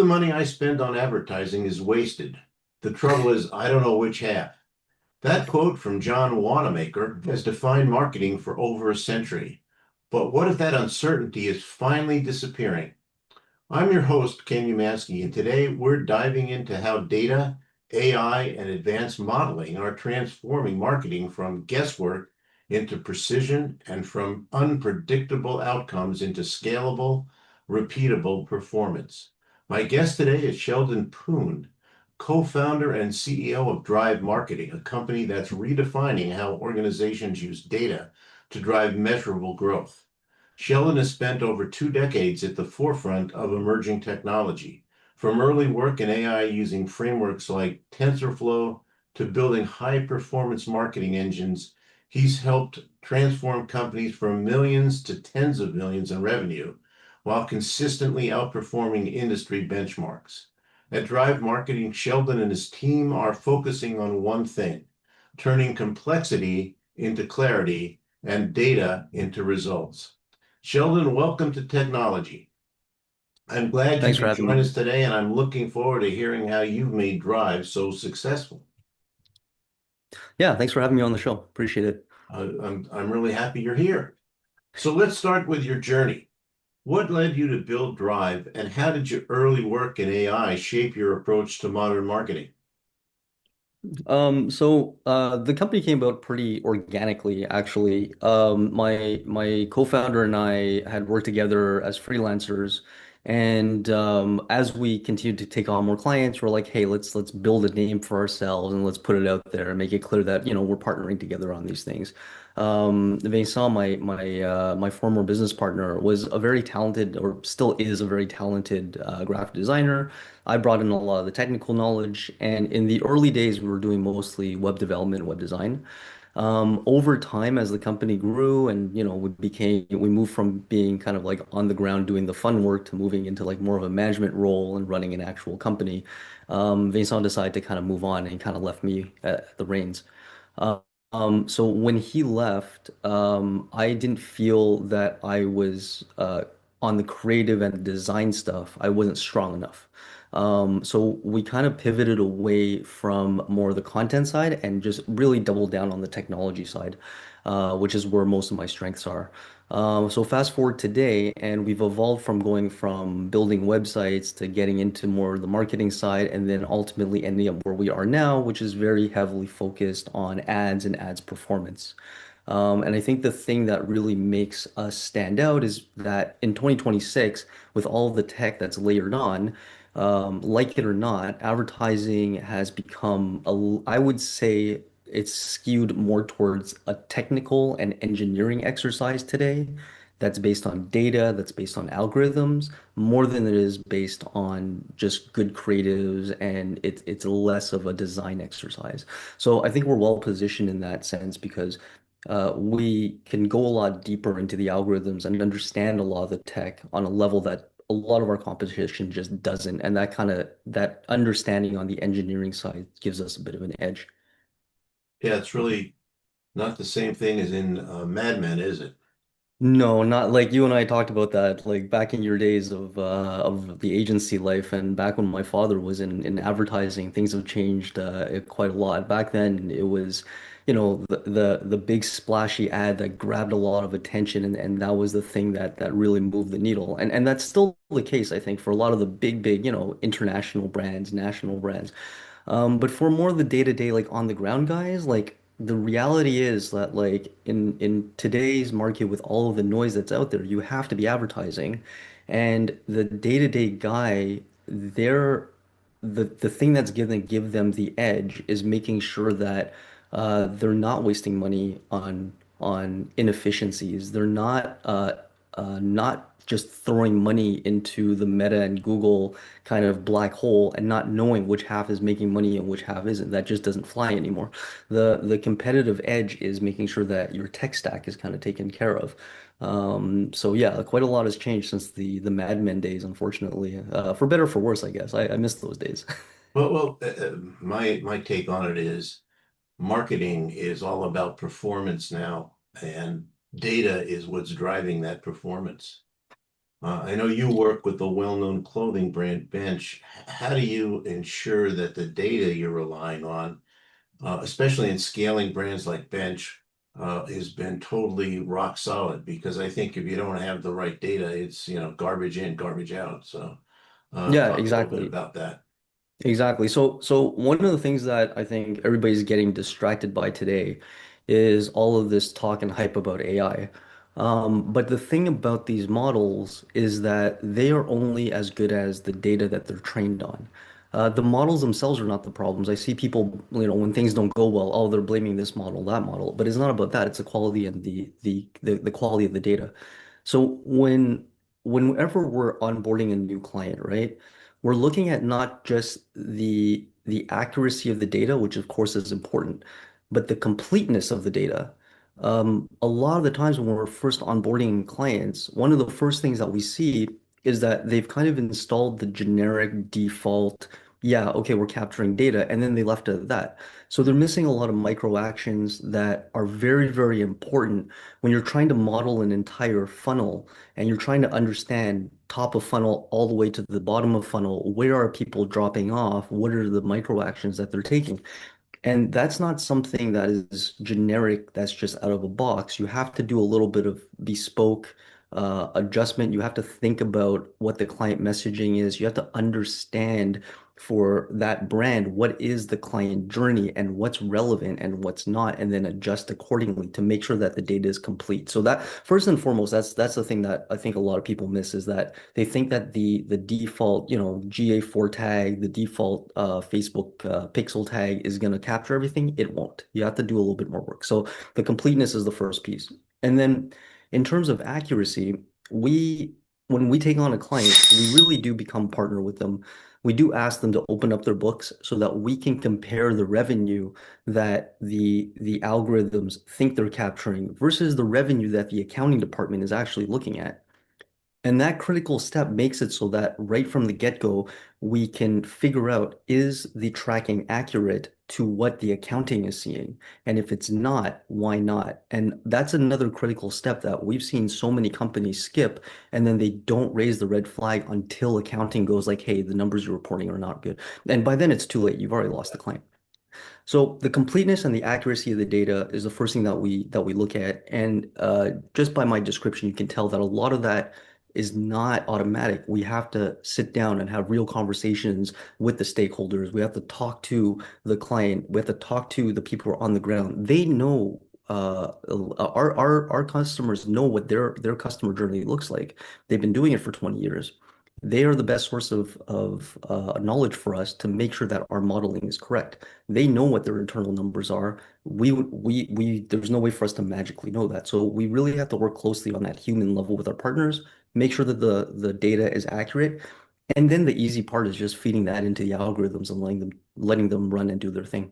the money I spend on advertising is wasted. The trouble is, I don't know which half. That quote from John Wanamaker has defined marketing for over a century. But what if that uncertainty is finally disappearing? I'm your host, Ken Umansky, and today we're diving into how data, AI, and advanced modeling are transforming marketing from guesswork into precision and from unpredictable outcomes into scalable, repeatable performance. My guest today is Sheldon Poon, co-founder and CEO of Drive Marketing, a company that's redefining how organizations use data to drive measurable growth. Sheldon has spent over 2 decades at the forefront of emerging technology, from early work in AI using frameworks like TensorFlow to building high-performance marketing engines. He's helped transform companies from millions to tens of millions in revenue while consistently outperforming industry benchmarks. At Drive Marketing, Sheldon and his team are focusing on one thing: turning complexity into clarity and data into results. Sheldon, welcome to TechKNOWlogy. I'm glad you Thanks for could having join me. us today, and I'm looking forward to hearing how you've made Drive so successful. Yeah, thanks for having me on the show. Appreciate it. I'm really happy you're here. So let's start with your journey. What led you to build Drive, and how did your early work in AI shape your approach to modern marketing? The company came about pretty organically, actually. My co-founder and I had worked together as freelancers, and as we continued to take on more clients, we're like, hey, let's build a name for ourselves and let's put it out there and make it clear that we're partnering together on these things. Vincent, my former business partner, was a very talented, or still is a very talented graphic designer. I brought in a lot of the technical knowledge, and in the early days, we were doing mostly web development, web design. Over time, as the company grew, and we moved from being kind of like on the ground doing the fun work to moving into like more of a management role and running an actual company. Vincent decided to kind of move on and kind of left me at the reins. So when he left, I didn't feel that I was on the creative and design stuff. I wasn't strong enough. So we kind of pivoted away from more of the content side and just really doubled down on the technology side, which is where most of my strengths are. So fast forward today, and we've evolved from going from building websites to getting into more of the marketing side, and then ultimately ending up where we are now, which is very heavily focused on ads and ads performance. And I think the thing that really makes us stand out is that in 2026, with all of the tech that's layered on, like it or not, advertising has become I would say it's skewed more towards a technical and engineering exercise today that's based on data, that's based on algorithms, more than it is based on just good creatives, and it's less of a design exercise. So I think we're well positioned in that sense because we can go a lot deeper into the algorithms and understand a lot of the tech on a level that a lot of our competition just doesn't. And that understanding on the engineering side gives us a bit of an edge. Yeah, it's really not the same thing as in Mad Men, is it? No, not like you and I talked about that, like back in your days of the agency life, and back when my father was in advertising, things have changed quite a lot. Back then, it was, the big splashy ad that grabbed a lot of attention, and that was the thing that really moved the needle, and that's still the case, I think, for a lot of the big, international brands, national brands. But for more of the day-to-day, like on the ground guys, like the reality is that like in today's market with all of the noise that's out there, you have to be advertising. And the day-to-day guy, they're the thing that's gonna give them the edge is making sure that they're not wasting money on inefficiencies. They're not just throwing money into the Meta and Google kind of black hole and not knowing which half is making money and which half isn't. That just doesn't fly anymore. The competitive edge is making sure that your tech stack is kind of taken care of. So yeah, quite a lot has changed since the Mad Men days, unfortunately. For better or for worse, I guess. I miss those days. My take on it is marketing is all about performance now, and data is what's driving that performance. I know you work with the well-known clothing brand Bench. How do you ensure that the data you're relying on, especially in scaling brands like Bench, has been totally rock solid? Because I think if you don't have the right data, it's, garbage in, garbage out. So, Yeah, talk a little bit exactly. about that. Exactly. So one of the things that I think everybody's getting distracted by today is all of this talk and hype about AI. But the thing about these models is that they are only as good as the data that they're trained on. The models themselves are not the problems. I see people, when things don't go well, oh, they're blaming this model, that model. But it's not about that. It's the quality and the quality of the data. So whenever we're onboarding a new client, right? We're looking at not just the accuracy of the data, which of course is important, but the completeness of the data. A lot of the times when we're first onboarding clients, one of the first things that we see is that they've kind of installed the generic default, yeah, okay, we're capturing data, and then they left it at that. So they're missing a lot of micro actions that are very, very important when you're trying to model an entire funnel and you're trying to understand top of funnel all the way to the bottom of funnel, where are people dropping off? What are the micro actions that they're taking? And that's not something that is generic, that's just out of a box. You have to do a little bit of bespoke adjustment. You have to think about what the client messaging is. You have to understand for that brand what is the client journey and what's relevant and what's not, and then adjust accordingly to make sure that the data is complete. So that first and foremost, that's the thing that I think a lot of people miss is that they think that the default, GA4 tag, the default Facebook pixel tag is going to capture everything. It won't. You have to do a little bit more work. So the completeness is the first piece. And then in terms of accuracy, we when we take on a client, we really do become partner with them. We do ask them to open up their books so that we can compare the revenue that the algorithms think they're capturing versus the revenue that the accounting department is actually looking at. And that critical step makes it so that right from the get-go, we can figure out is the tracking accurate to what the accounting is seeing? And if it's not, why not? And that's another critical step that we've seen so many companies skip, and then they don't raise the red flag until accounting goes like, hey, the numbers you're reporting are not good. And by then it's too late. You've already lost the client. So the completeness and the accuracy of the data is the first thing that we look at. And just by my description, you can tell that a lot of that is not automatic. We have to sit down and have real conversations with the stakeholders. We have to talk to the client. We have to talk to the people who are on the ground. They know our customers know what their customer journey looks like. They've been doing it for 20 years. They are the best source of knowledge for us to make sure that our modeling is correct. They know what their internal numbers are. There's no way for us to magically know that. So we really have to work closely on that human level with our partners, make sure that the data is accurate. And then the easy part is just feeding that into the algorithms and letting them run and do their thing.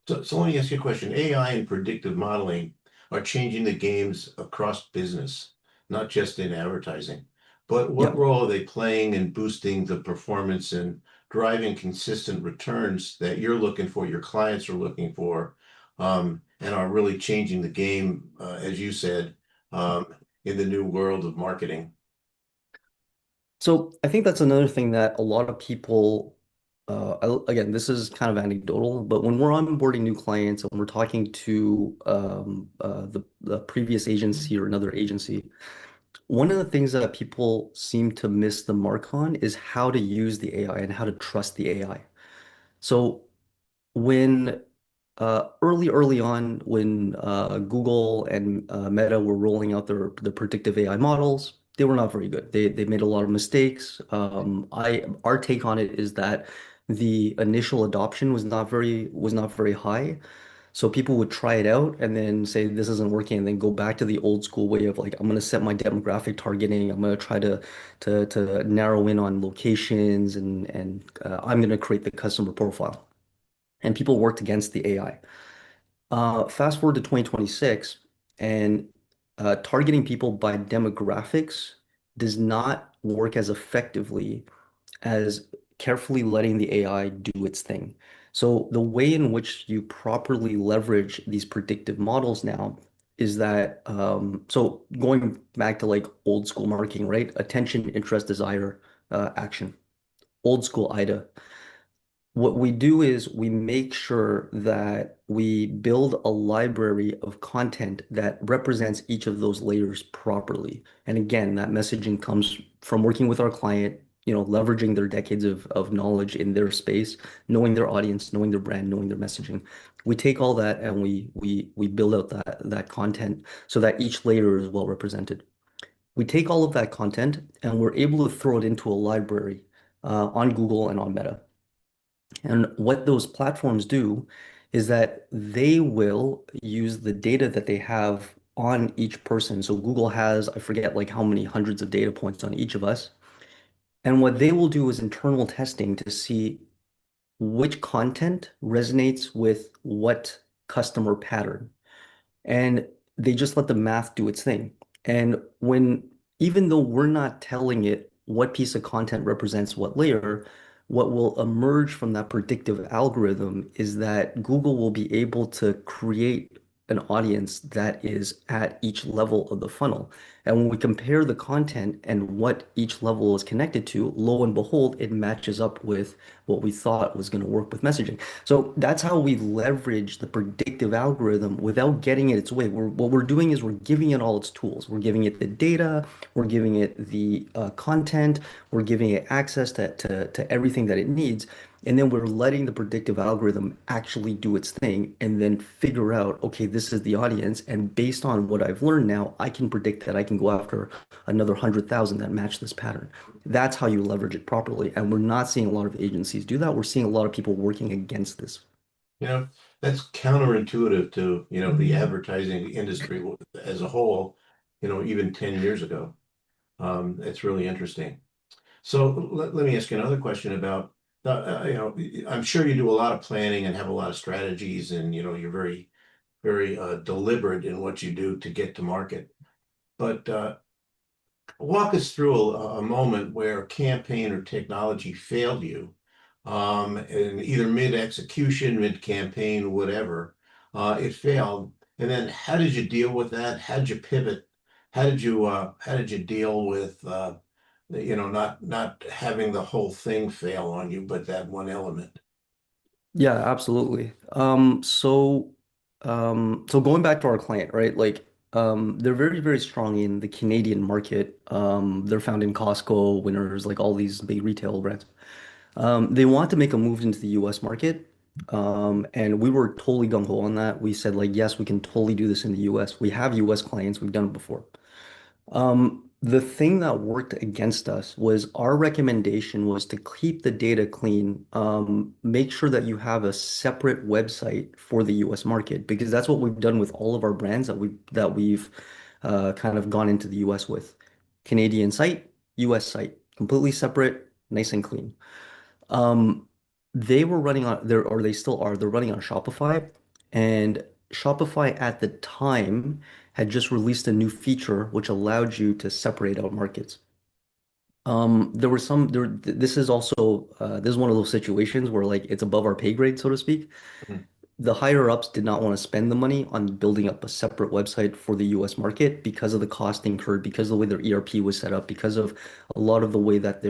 So let me ask you a question. AI and predictive modeling are changing the games across business, not just in advertising. But what Yep. role are they playing in boosting the performance and driving consistent returns that you're looking for, your clients are looking for, and are really changing the game, as you said, in the new world of marketing? So I think that's another thing that a lot of people, again, this is kind of anecdotal, but when we're onboarding new clients and we're talking to the previous agency or another agency, one of the things that people seem to miss the mark on is how to use the AI and how to trust the AI. So when early on, when Google and Meta were rolling out the predictive AI models, they were not very good. They made a lot of mistakes. Our take on it is that the initial adoption was not very high. So people would try it out and then say this isn't working, and then go back to the old school way of like I'm gonna set my demographic targeting. I'm gonna try to narrow in on locations and I'm gonna create the customer profile. And people worked against the AI. Fast forward to 2026, and targeting people by demographics does not work as effectively as carefully letting the AI do its thing. So the way in which you properly leverage these predictive models now is that so going back to like old school marketing, right? Attention, interest, desire, action. Old school IDA. What we do is we make sure that we build a library of content that represents each of those layers properly. And again, that messaging comes from working with our client, leveraging their decades of knowledge in their space, knowing their audience, knowing their brand, knowing their messaging. We take all that and we build out that content so that each layer is well represented. We take all of that content and we're able to throw it into a library on Google and on Meta. And what those platforms do is that they will use the data that they have on each person. So Google has, I forget like how many hundreds of data points on each of us. And what they will do is internal testing to see which content resonates with what customer pattern, and they just let the math do its thing. And even though we're not telling it what piece of content represents what layer, what will emerge from that predictive algorithm is that Google will be able to create an audience that is at each level of the funnel. And when we compare the content and what each level is connected to, lo and behold, it matches up with what we thought was going to work with messaging. So that's how we leverage the predictive algorithm without getting it its way. What we're doing is we're giving it all its tools. We're giving it the data, we're giving it the content, we're giving it access to everything that it needs. And then we're letting the predictive algorithm actually do its thing and then figure out, okay, this is the audience. And based on what I've learned now, I can predict that I can go after another 100,000 that match this pattern. That's how you leverage it properly. And we're not seeing a lot of agencies do that. We're seeing a lot of people working against this. You know, that's counterintuitive to, the advertising industry as a whole, even 10 years ago. It's really interesting. So let me ask you another question about, I'm sure you do a lot of planning and have a lot of strategies and, you're very, very deliberate in what you do to get to market. But walk us through a moment where a campaign or technology failed you, in either mid-execution, mid-campaign, whatever. It failed. And then how did you deal with that? How did you pivot? How did you deal with not having the whole thing fail on you, but that one element? Yeah, absolutely. So going back to our client, right? Like, they're very, very strong in the Canadian market. They're found in Costco, Winners, like all these big retail brands. They want to make a move into the US market. And we were totally gung-ho on that. We said, like, yes, we can totally do this in the US. We have US clients, we've done it before. The thing that worked against us was our recommendation was to keep the data clean, make sure that you have a separate website for the US market, because that's what we've done with all of our brands that we've kind of gone into the US with. Canadian site, US site, completely separate, nice and clean. Um, they were running on there, or they still are, they're running on Shopify. And Shopify at the time had just released a new feature which allowed you to separate out markets. There were some there. This is also this is one of those situations where like it's above our pay grade, so to speak. Mhm. The higher ups did not want to spend the money on building up a separate website for the US market because of the cost incurred, because of the way their ERP was set up, because of a lot of the way that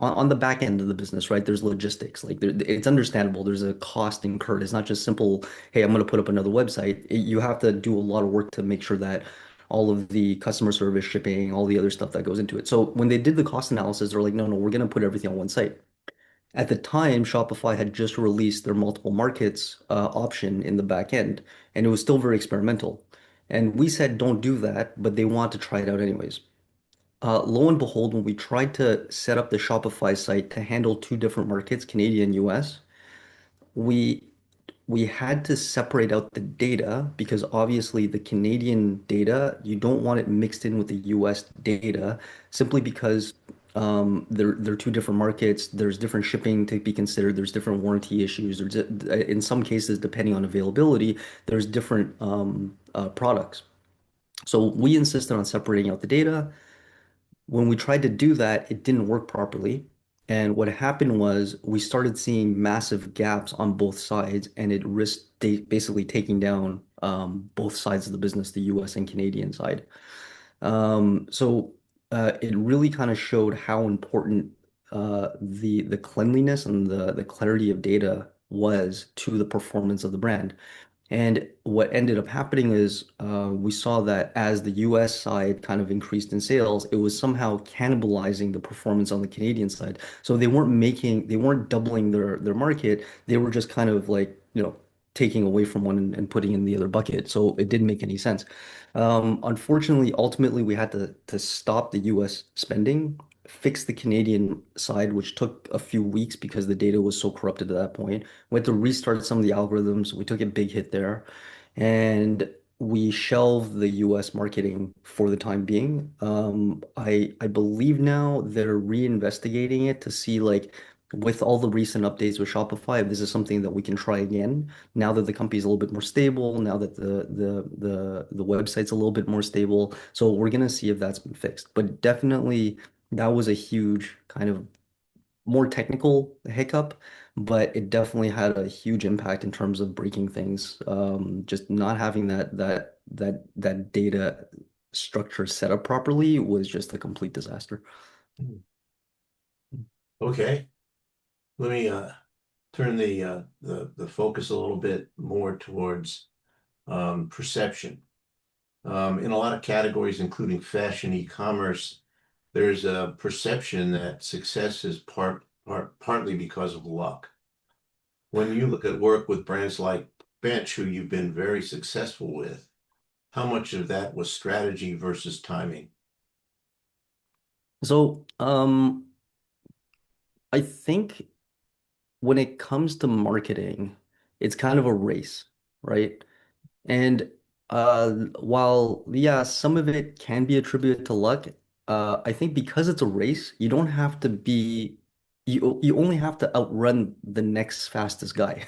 on the back end of the business, right? There's logistics. Like it's understandable. There's a cost incurred. It's not just simple, hey, I'm going to put up another website. You have to do a lot of work to make sure that all of the customer service, shipping, all the other stuff that goes into it. So when they did the cost analysis, they're like, no, no, we're going to put everything on one site. At the time, Shopify had just released their multiple markets option in the back end, and it was still very experimental. And we said, don't do that, but they want to try it out anyways. Lo and behold, when we tried to set up the Shopify site to handle two different markets, Canadian, US, we we had to separate out the data because obviously the Canadian data, you don't want it mixed in with the US data simply because they're two different markets. There's different shipping to be considered. There's different warranty issues. In some cases, depending on availability, there's different products. So we insisted on separating out the data. When we tried to do that, it didn't work properly. And what happened was we started seeing massive gaps on both sides, and it risked basically taking down both sides of the business, the US and Canadian side. So it really kind of showed how important the cleanliness and the clarity of data was to the performance of the brand. And what ended up happening is we saw that as the US side kind of increased in sales, it was somehow cannibalizing the performance on the Canadian side. So they weren't doubling their market. They were just kind of like, taking away from one and putting in the other bucket. So it didn't make any sense. Unfortunately, ultimately, we had to stop the US spending, fix the Canadian side, which took a few weeks because the data was so corrupted at that point. We had to restart some of the algorithms. We took a big hit there, and we shelved the US marketing for the time being. I believe now they're reinvestigating it to see like with all the recent updates with Shopify, if this is something that we can try again now that the company's a little bit more stable, now that the website's a little bit more stable. So we're gonna see if that's been fixed. But definitely that was a huge kind of more technical hiccup, but it definitely had a huge impact in terms of breaking things. Just not having that data structure set up properly was just a complete disaster. Okay, let me turn the focus a little bit more towards perception. In a lot of categories, including fashion, e-commerce, there's a perception that success is partly because of luck. When you look at work with brands like Bench, who you've been very successful with, how much of that was strategy versus timing? So, I think when it comes to marketing, it's kind of a race, right? And while yeah, some of it can be attributed to luck, I think because it's a race, you don't have to be you only have to outrun the next fastest guy.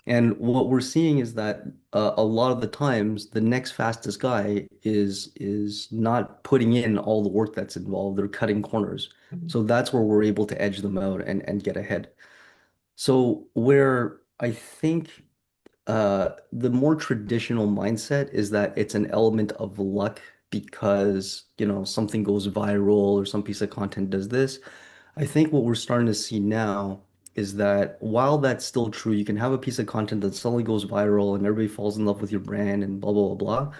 And what we're seeing is that a lot of the times the next fastest guy is not putting in all the work that's involved. They're cutting corners. So that's where we're able to edge them out and get ahead. So where I think the more traditional mindset is that it's an element of luck because, something goes viral or some piece of content does this. I think what we're starting to see now is that while that's still true, you can have a piece of content that suddenly goes viral and everybody falls in love with your brand and blah, blah, blah,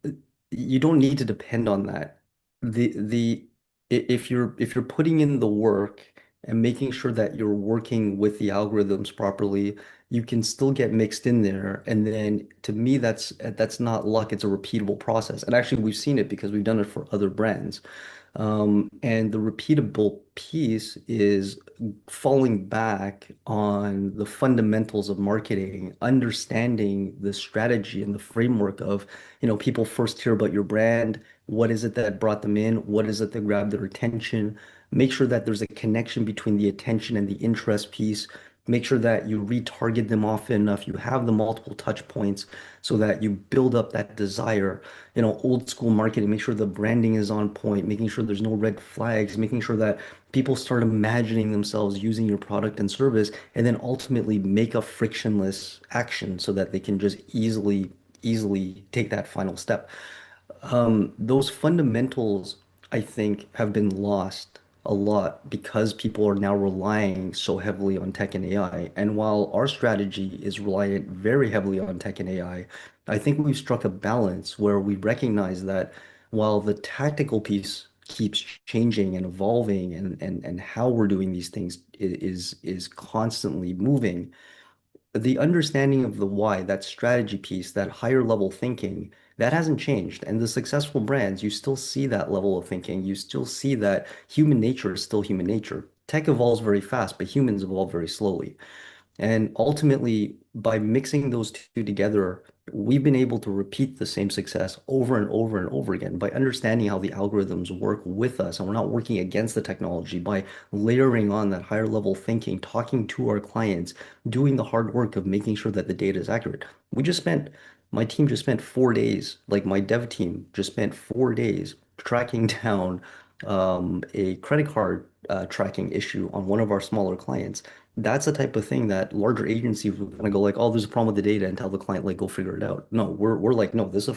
blah. You don't need to depend on that. If you're putting in the work and making sure that you're working with the algorithms properly, you can still get mixed in there. And then to me, that's not luck, it's a repeatable process. And actually we've seen it because we've done it for other brands. And the repeatable piece is falling back on the fundamentals of marketing, understanding the strategy and the framework of, people first hear about your brand. What is it that brought them in? What is it that grabbed their attention? Make sure that there's a connection between the attention and the interest piece. Make sure that you retarget them often enough. You have the multiple touch points so that you build up that desire. Old school marketing, make sure the branding is on point, making sure there's no red flags, making sure that people start imagining themselves using your product and service, and then ultimately make a frictionless action so that they can just easily take that final step. Those fundamentals, I think, have been lost a lot because people are now relying so heavily on tech and AI. And while our strategy is reliant very heavily on tech and AI, I think we've struck a balance where we recognize that while the tactical piece keeps changing and evolving and how we're doing these things is constantly moving, the understanding of the why, that strategy piece, that higher level thinking, that hasn't changed. And the successful brands, you still see that level of thinking. You still see that human nature is still human nature. Tech evolves very fast, but humans evolve very slowly. And ultimately, by mixing those two together, we've been able to repeat the same success over and over and over again by understanding how the algorithms work with us. And we're not working against the technology by layering on that higher level thinking, talking to our clients, doing the hard work of making sure that the data is accurate. My team just spent 4 days, like my dev team just spent 4 days tracking down a credit card tracking issue on one of our smaller clients, that's the type of thing that larger agencies would kind of go like, oh, there's a problem with the data and tell the client like go figure it out. No, we're like, no, this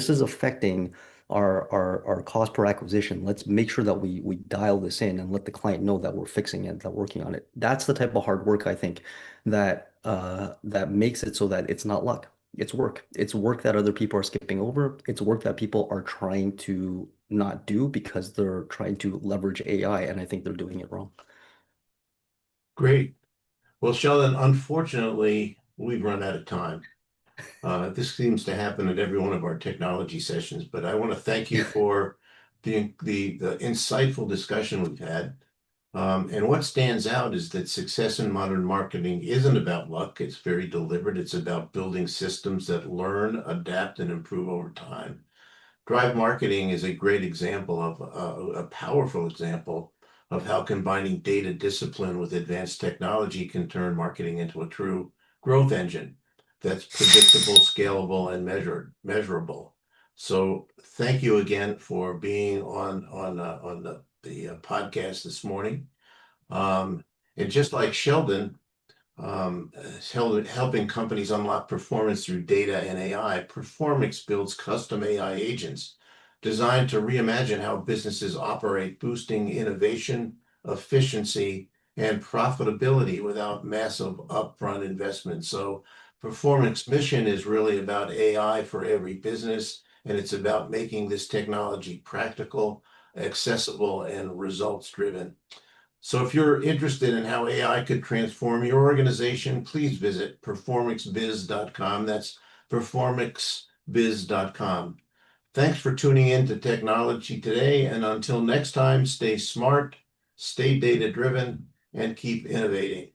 is affecting our cost per acquisition. Let's make sure that we dial this in and let the client know that we're fixing it, that we're working on it. That's the type of hard work I think that makes it so that it's not luck. It's work. It's work that other people are skipping over. It's work that people are trying to not do because they're trying to leverage AI, and I think they're doing it wrong. Great. Well, Sheldon, unfortunately, we've run out of time. This seems to happen at every one of our technology sessions, but I want to thank you for the insightful discussion we've had. And what stands out is that success in modern marketing isn't about luck. It's very deliberate. It's about building systems that learn, adapt, and improve over time. Drive marketing is a great example of a powerful example of how combining data discipline with advanced technology can turn marketing into a true growth engine that's predictable, scalable, and measurable. So thank you again for being on the podcast this morning. And just like Sheldon, helping companies unlock performance through data and AI, Performix builds custom AI agents designed to reimagine how businesses operate, boosting innovation, efficiency, and profitability without massive upfront investment. So Performix mission is really about AI for every business, and it's about making this technology practical, accessible, and results driven. So if you're interested in how AI could transform your organization, please visit performixbiz.com. That's performixbiz.com. Thanks for tuning in to Technology Today. And until next time, stay smart, stay data driven, and keep innovating.